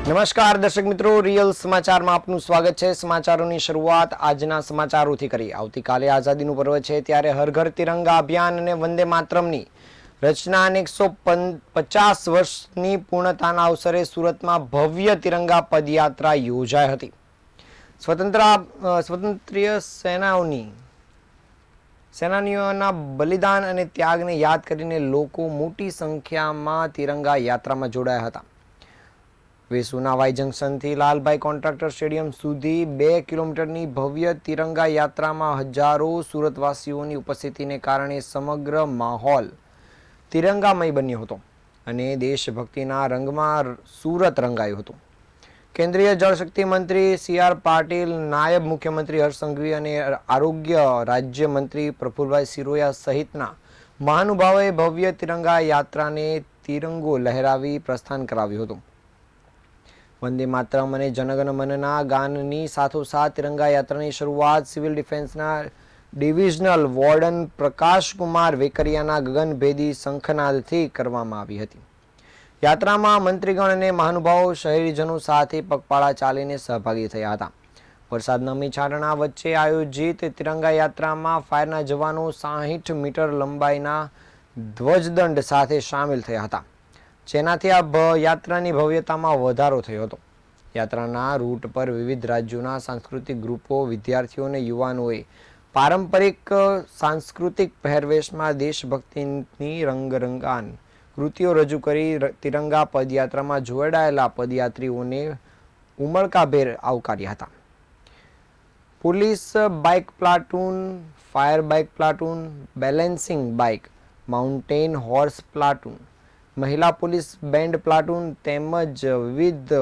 નમસ્કાર દર્શક મિત્રો, રિયલ સમાચારમાં આપનું સ્વાગત છે। સમાચારોની શરૂઆત આજના સમાચારોથી કરી। આવતીકાલે આઝાદીનું પર્વ છે, ત્યારે હર ઘર તિરંગા અભિયાન અને વંદે માતરમની રચના અને 150 વર્ષની પૂર્ણતાના અવસરે સુરતમાં ભવ્ય તિરંગા પદયાત્રા યોજાઈ હતી। સ્વતંત્ર્ય સેનાનીઓના બલિદાન અને ત્યાગને યાદ કરીને લોકો મોટી સંખ્યામાં તિરંગા યાત્રામાં જોડાયા હતા। વેસુના વાય જંકશનથી લાલભાઈ કોન્ટ્રાક્ટર સ્ટેડિયમ સુધી 2 કિલોમીટરની ભવ્ય તિરંગા યાત્રામાં હજારો સુરતવાસીઓની ઉપસ્થિતિને કારણે સમગ્ર માહોલ તિરંગામય બન્યો હતો અને દેશભક્તિના રંગમાં સુરત રંગાયું હતું। કેન્દ્રીય જળશક્તિ મંત્રી સી.આર. પાટીલ, નાયબ મુખ્યમંત્રી હર્ષ સંઘવી અને આરોગ્ય રાજ્યમંત્રી પ્રફુલભાઈ સિરોયા સહિતના મહાનુભાવોએ ભવ્ય તિરંગા યાત્રાને તિરંગો લહેરાવી પ્રસ્થાન કરાવ્યું હતું। વંદે માતરમ અને જનગણ મનના ગાનની સાથોસાથ તિરંગા યાત્રાની શરૂઆત સિવિલ ડિફેન્સના ડિવિઝનલ વોર્ડન પ્રકાશકુમાર વેકરિયાના ગગનભેદી શંખનાદથી કરવામાં આવી હતી। યાત્રામાં મંત્રીગણ અને મહાનુભાવો શહેરીજનો સાથે પગપાળા ચાલીને સહભાગી થયા હતા। વરસાદના મીછાંટણા વચ્ચે આયોજિત તિરંગા યાત્રામાં ફાયરના જવાનો 60 મીટર લંબાઈના ધ્વજદંડ સાથે સામેલ થયા હતા, જેનાથી આ યાત્રાની ભવ્યતામાં વધારો થયો હતો। યાત્રાના રૂટ પર વિવિધ રાજ્યોના સાંસ્કૃતિક ગ્રુપો, વિદ્યાર્થીઓ અને યુવાનોએ પારંપરિક સાંસ્કૃતિક પહેરવેશમાં દેશભક્તિની રંગરંગાન કૃતિઓ રજૂ કરી તિરંગા પદયાત્રામાં જોડાયેલા પદયાત્રીઓને ઉમળકાભેર આવકાર્યા હતા। Police bike platoon, fire bike platoon, balancing bike, mountain horse platoon, મહિલા પોલીસ બેન્ડ પ્લાટૂન તેમજ વિવિધ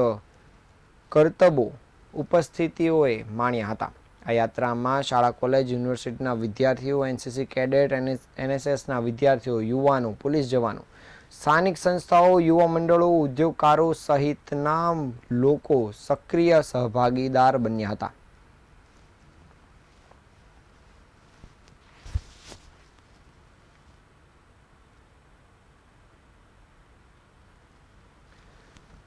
કરતબો ઉપસ્થિતિઓએ માણ્યા હતા। આ યાત્રામાં શાળા, કોલેજ, યુનિવર્સિટીના વિદ્યાર્થીઓ, એનસીસી કેડેટ, એનએસએસના વિદ્યાર્થીઓ, યુવાનો, પોલીસ જવાનો, સ્થાનિક સંસ્થાઓ, યુવા મંડળો, ઉદ્યોગકારો સહિતના લોકો સક્રિય સહભાગીદાર બન્યા હતા।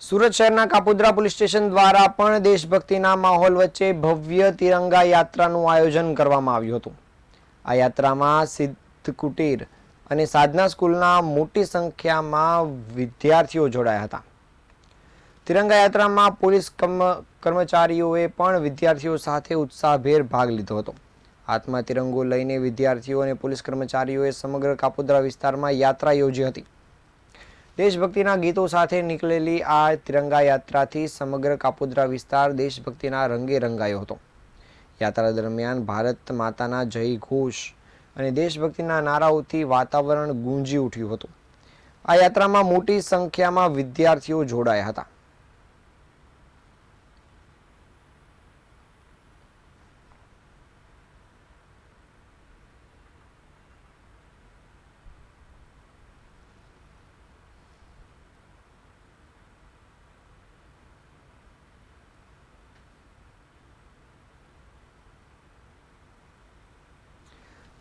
સુરત શહેરના કાપોદ્રા પોલીસ સ્ટેશન દ્વારા પણ દેશભક્તિના માહોલ વચ્ચે ભવ્ય તિરંગા યાત્રાનું આયોજન કરવામાં આવ્યું હતું। આ યાત્રામાં સિદ્ધ કુટીર અને સાધના સ્કૂલના મોટી સંખ્યામાં વિદ્યાર્થીઓ જોડાયા હતા। તિરંગા યાત્રામાં પોલીસ કર્મચારીઓએ પણ વિદ્યાર્થીઓ સાથે ઉત્સાહભેર ભાગ લીધો હતો। હાથમાં તિરંગો લઈને વિદ્યાર્થીઓ અને પોલીસ કર્મચારીઓએ સમગ્ર કાપોદ્રા વિસ્તારમાં યાત્રા યોજી હતી। દેશભક્તિના ગીતો સાથે નીકળેલી આ તિરંગા યાત્રાથી સમગ્ર કાપોદ્રા વિસ્તાર દેશભક્તિના રંગે રંગાયો હતો। યાત્રા દરમિયાન ભારત માતાના જય ઘોષ અને દેશભક્તિના નારાઓથી વાતાવરણ ગુંજી ઉઠ્યું હતું। આ યાત્રામાં મોટી સંખ્યામાં વિદ્યાર્થીઓ જોડાયા હતા।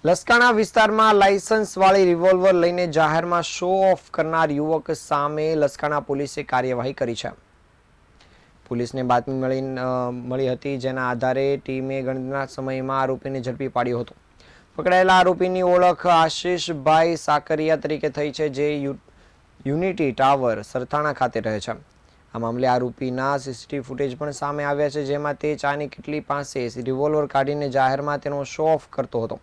લસકાણા વિસ્તારમાં લાયસન્સવાળી રિવોલ્વર લઈને જાહેરમાં શો ઓફ કરનાર યુવક સામે લસકાણા પોલીસે કાર્યવાહી કરી છે। પોલીસને બાતમી મળી હતી, જેના આધારે ટીમે ગણતરીના સમયમાં આરોપીને ઝડપી પાડ્યો હતો। પકડાયેલા આરોપીની ઓળખ આશીષભાઈ સાકરિયા તરીકે થઈ છે, જે યુનિટી ટાવર સરથાણા ખાતે રહે છે। આ મામલે આરોપીના સીસીટીવી ફૂટેજ પણ સામે આવ્યા છે, જેમાં તે ચાની કીટલી પાસે રિવોલ્વર કાઢીને જાહેરમાં તેનો શો ઓફ કરતો હતો।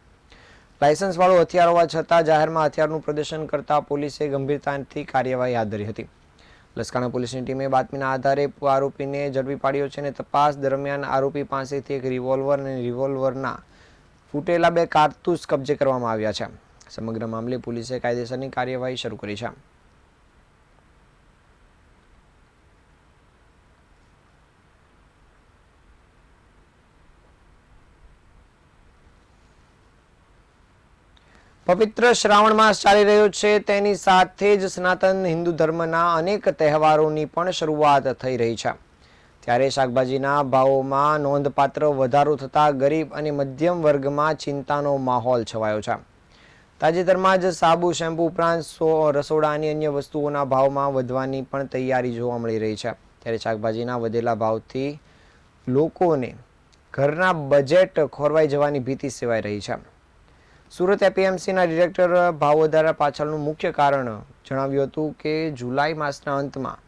લાયસન્સવાળું હથિયાર હોવા છતાં જાહેરમાં હથિયારનું પ્રદર્શન કરતા પોલીસે ગંભીરતાથી કાર્યવાહી હાથ ધરી હતી। લસકાણા પોલીસની ટીમે બાતમીના આધારે આરોપીને ઝડપી પાડ્યો છે અને તપાસ દરમિયાન આરોપી પાસેથી એક રિવોલ્વર અને રિવોલ્વરના ફૂટેલા 2 કારતૂસ કબજે કરવામાં આવ્યા છે। સમગ્ર મામલે પોલીસે કાયદેસરની કાર્યવાહી શરૂ કરી છે। પવિત્ર શ્રાવણ માસ ચાલી રહ્યો છે, તેની સાથે જ સનાતન હિન્દુ ધર્મના અનેક તહેવારોની પણ શરૂઆત થઈ રહી છે। ત્યારે શાકભાજીના ભાવોમાં નોંધપાત્ર વધારો થતાં ગરીબ અને મધ્યમ વર્ગમાં ચિંતાનો માહોલ છવાયો છે। તાજેતરમાં જ સાબુ, શેમ્પૂ ઉપરાંત રસોડાની અન્ય વસ્તુઓના ભાવમાં વધવાની પણ તૈયારી જોવા મળી રહી છે। ત્યારે શાકભાજીના વધેલા ભાવથી લોકોને ઘરના બજેટ ખોરવાઈ જવાની ભીતિ સેવાઈ રહી છે. સુરત એપીએમસીના ડિરેક્ટર ભાવ વધારા પાછળનું મુખ્ય કારણ જણાવ્યું હતું કે જુલાઈ માસના અંતમાં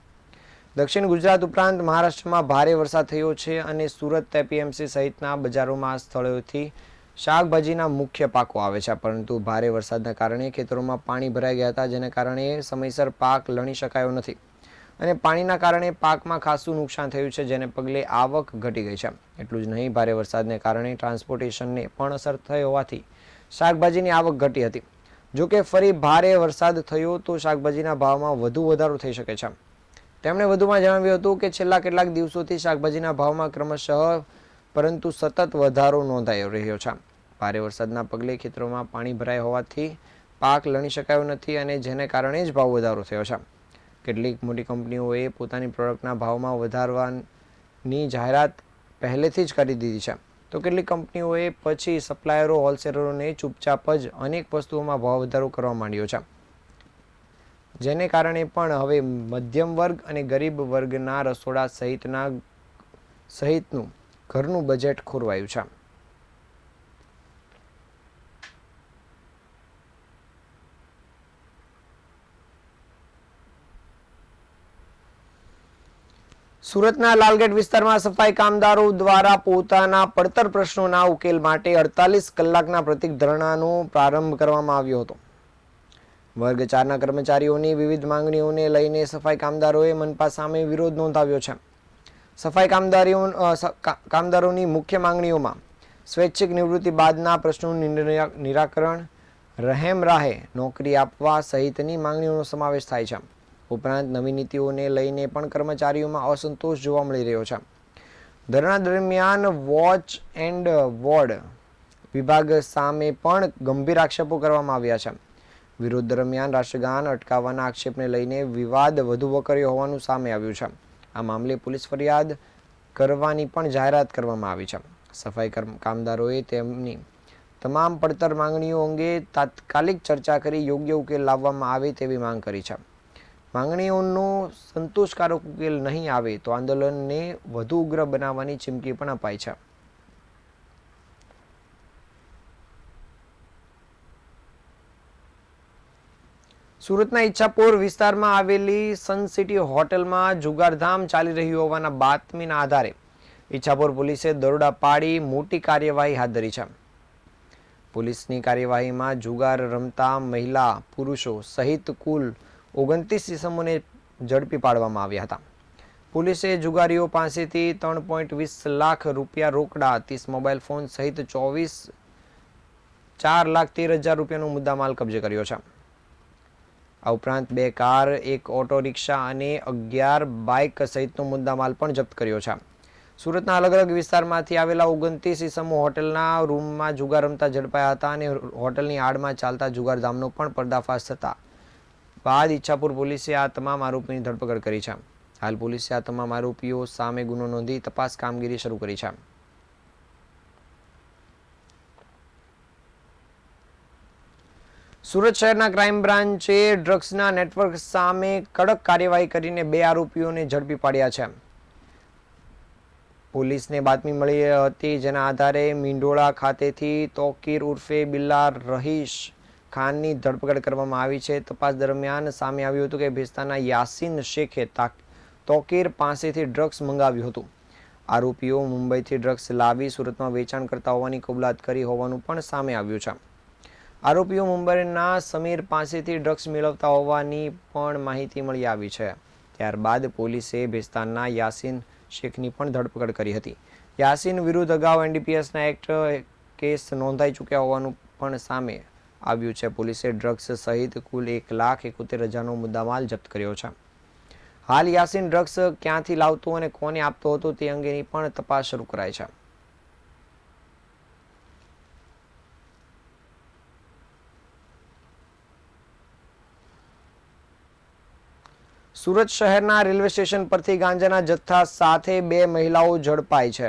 દક્ષિણ ગુજરાત ઉપરાંત મહારાષ્ટ્રમાં ભારે વરસાદ થયો છે અને સુરત એપીએમસી સહિતના બજારોમાં આ સ્થળોથી શાકભાજીના મુખ્ય પાકો આવે છે, પરંતુ ભારે વરસાદના કારણે ખેતરોમાં પાણી ભરાઈ ગયા હતા, જેને કારણે સમયસર પાક લણી શકાયો નથી અને પાણીના કારણે પાકમાં ખાસું નુકસાન થયું છે, જેને પગલે આવક ઘટી ગઈ છે. એટલું જ નહીં, ભારે વરસાદને કારણે ટ્રાન્સપોર્ટેશનને પણ અસર થઈ હોવાથી શાકભાજીની આવક ઘટી હતી. જોકે ફરી ભારે વરસાદ થયો તો શાકભાજીના ભાવમાં વધુ વધારો થઈ શકે છે. તેમણે વધુમાં જણાવ્યું હતું કે છેલ્લા કેટલાક દિવસોથી શાકભાજીના ભાવમાં ક્રમશઃ પરંતુ સતત વધારો નોંધાઈ રહ્યો છે. ભારે વરસાદના પગલે ખેતરોમાં પાણી ભરાય હોવાથી પાક લણી શકાયો નથી અને જેને કારણે જ ભાવ વધારો થયો છે. કેટલીક મોટી કંપનીઓએ પોતાની પ્રોડક્ટના ભાવમાં વધારવાની જાહેરાત પહેલેથી જ કરી દીધી છે, તો કેટલીક કંપનીઓએ પછી સપ્લાયરો હોલસેલરોને ચૂપચાપ જ અનેક વસ્તુઓમાં ભાવ વધારો કરવા માંડ્યો છે, જેને કારણે પણ હવે મધ્યમ વર્ગ અને ગરીબ વર્ગના રસોડા સહિતનું ઘરનું બજેટ ખોરવાયું છે. સુરતના લાલગેટ વિસ્તારમાં સફાઈ કામદારો દ્વારા પોતાના પડતર પ્રશ્નોના ઉકેલ માટે 48 કલાકના પ્રતિક ધરણાનો પ્રારંભ કરવામાં આવ્યો હતો. વર્ગ 4ના કર્મચારીઓની વિવિધ માંગણીઓને લઈને સફાઈ કામદારોએ મનપા સામે વિરોધ નોંધાવ્યો છે. સફાઈ કામદારોની મુખ્ય માંગણીઓમાં સ્વૈચ્છિક નિવૃત્તિ બાદના પ્રશ્નોનું નિરાકરણ, રહેમ રાહે નોકરી આપવા સહિતની માંગણીઓનો સમાવેશ થાય છે. ઉપરાંત નવી નીતિઓને લઈને પણ કર્મચારીઓમાં અસંતોષ જોવા મળી રહ્યો છે. ધરણા દરમિયાન વોચ એન્ડ વોર્ડ વિભાગ સામે પણ ગંભીર આક્ષેપો કરવામાં આવ્યા છે. વિરોધ દરમિયાન રાષ્ટ્રગાન અટકાવવાના આક્ષેપને લઈને વિવાદ વધુ વકર્યો હોવાનું સામે આવ્યું છે. આ મામલે પોલીસ ફરિયાદ કરવાની પણ જાહેરાત કરવામાં આવી છે. સફાઈ કામદારોએ તેમની તમામ પડતર માંગણીઓ અંગે તાત્કાલિક ચર્ચા કરી યોગ્ય ઉકેલ લાવવામાં આવે તેવી માંગ કરી છે. માંગણીઓનો સંતોષકારક ઉકેલ નહીં આવે તો આંદોલનને વધુ ઉગ્ર બનાવવાની ચીમકી પણ અપાઈ છે. સુરતના ઈચ્છાપોર વિસ્તારમાં આવેલી સન સિટી હોટલમાં જુગારધામ ચાલી રહ્યું હોવાના બાતમીના આધારે ઈચ્છાપોર પોલીસે દરોડા પાડી મોટી કાર્યવાહી હાથ ધરી છે. પોલીસની કાર્યવાહીમાં જુગાર રમતા મહિલા પુરુષો સહિત કુલ 29 ઇસમોને ઝડપી પાડવામાં આવ્યા હતા. પોલીસે જુગારીઓ પાસેથી 3.20 લાખ રૂપિયા રોકડા, 30 મોબાઈલ ફોન સહિત 4,13,000 રૂપિયાનો મુદ્દામાલ કબજે કર્યો છે. આ ઉપરાંત 2 કાર, 1 ઓટો રિક્ષા અને 11 બાઇક સહિતનો મુદ્દામાલ પણ જપ્ત કર્યો છે. સુરતના અલગ અલગ વિસ્તારમાંથી આવેલા 29 ઇસમો હોટલના રૂમમાં જુગાર રમતા ઝડપાયા હતા અને હોટલની આડમાં ચાલતા જુગારધામનો પણ પર્દાફાશ થતા બાદ ઈચ્છાપુર પોલીસે આ તમામ આરોપીની ધરપકડ કરી છે. હાલ પોલીસે આ તમામ આરોપીઓ સામે ગુનો નોંધી તપાસ કામગીરી શરૂ કરી છે. સુરત શહેરના ક્રાઇમ બ્રાન્ચે ડ્રગ્સના નેટવર્ક સામે કડક કાર્યવાહી કરીને 2 આરોપીઓને ઝડપી પાડ્યા છે. પોલીસને બાતમી મળી હતી, જેના આધારે મીંડોળા ખાતેથી તોકીર ઉર્ફે બિલ્લા રહીશ ખાનની ધરપકડ કરવામાં આવી છે. તપાસ દરમિયાન સામે આવ્યું હતું કે ભેસ્તાના યાસીન શેખે તોકીર પાસેથી ડ્રગ્સ મંગાવ્યું હતું. આરોપીઓ મુંબઈથી ડ્રગ્સ લાવી સુરતમાં વેચાણ કરતા હોવાની કબૂલાત કરી હોવાનું પણ સામે આવ્યું છે. આરોપીઓ મુંબઈના સમીર પાસેથી ડ્રગ્સ મેળવતા હોવાની પણ માહિતી મળી આવી છે. ત્યારબાદ પોલીસે ભેસ્તાનના યાસીન શેખની પણ ધરપકડ કરી હતી. યાસીન વિરુદ્ધ અગાઉ એનડીપીએસના એક્ટ કેસ નોંધાઈ ચૂક્યા હોવાનું પણ સામે આવ્યું છે. પોલીસે ડ્રગ્સ સહિત કુલ 1,71,000નો મુદ્દામાલ જપ્ત કર્યો છે. હાલ યાસીન ડ્રગ્સ ક્યાંથી લાવતો અને કોને આપતો હતો તે અંગેની પણ તપાસ શરૂ કરાઈ છે. સુરત શહેરના રેલવે સ્ટેશન પરથી ગાંજાના જથ્થા સાથે 2 મહિલાઓ ઝડપાઈ છે.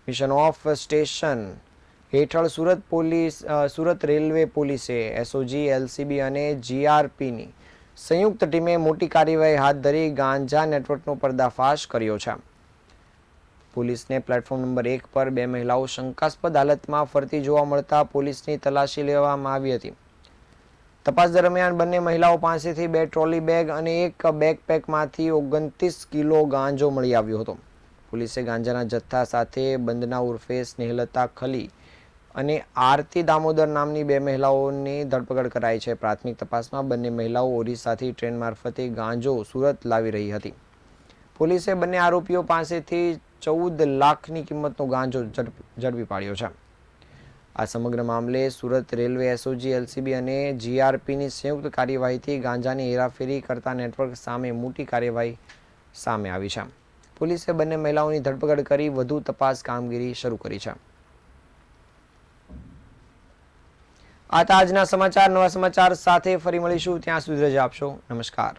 મિશન ઓફ સ્ટેશન હેઠળ સુરત રેલવે પોલીસે એસઓજી, એલસીબી અને જીઆરપીની સંયુક્ત ટીમે મોટી કાર્યવાહી હાથ ધરી ગાંજા નેટવર્કનો પર્દાફાશ કર્યો છે. પોલીસને પ્લેટફોર્મ નંબર 1 પર 2 મહિલાઓ શંકાસ્પદ હાલતમાં ફરતી જોવા મળતા પોલીસની તલાશી લેવામાં આવી હતી. તપાસ દરમિયાન બંને મહિલાઓ પાસેથી 2 ટ્રોલી બેગ અને એક બેકપેકમાંથી 29 કિલો ગાંજો મળી આવ્યો હતો. પોલીસે ગાંજાના જથ્થા સાથે બંદના ઉર્ફે સ્નેહલતા ખલી અને આરતી દામોદર નામની 2 મહિલાઓની ધરપકડ કરાઈ છે. પ્રાથમિક તપાસમાં બંને મહિલાઓ ઓરિસ્સાથી ટ્રેન મારફતે ગાંજો સુરત લાવી રહી હતી. પોલીસે બંને આરોપીઓ પાસેથી 14 લાખની કિંમતનો ગાંજો ઝડપી પાડ્યો છે. આ સમગ્ર મામલે સુરત રેલવે એસઓજી એલસીબી અને જીઆરપીની સંયુક્ત કાર્યવાહીથી ગાંજાની હેરાફેરી કરતા નેટવર્ક સામે મોટી કાર્યવાહી સામે આવી છે. પોલીસે બંને મહિલાઓની ધરપકડ કરી વધુ તપાસ કામગીરી શરૂ કરી છે. આ હતા આજના સમાચાર. નવા સમાચાર સાથે ફરી મળીશું. ત્યાં સુધી રજા આપશો. નમસ્કાર.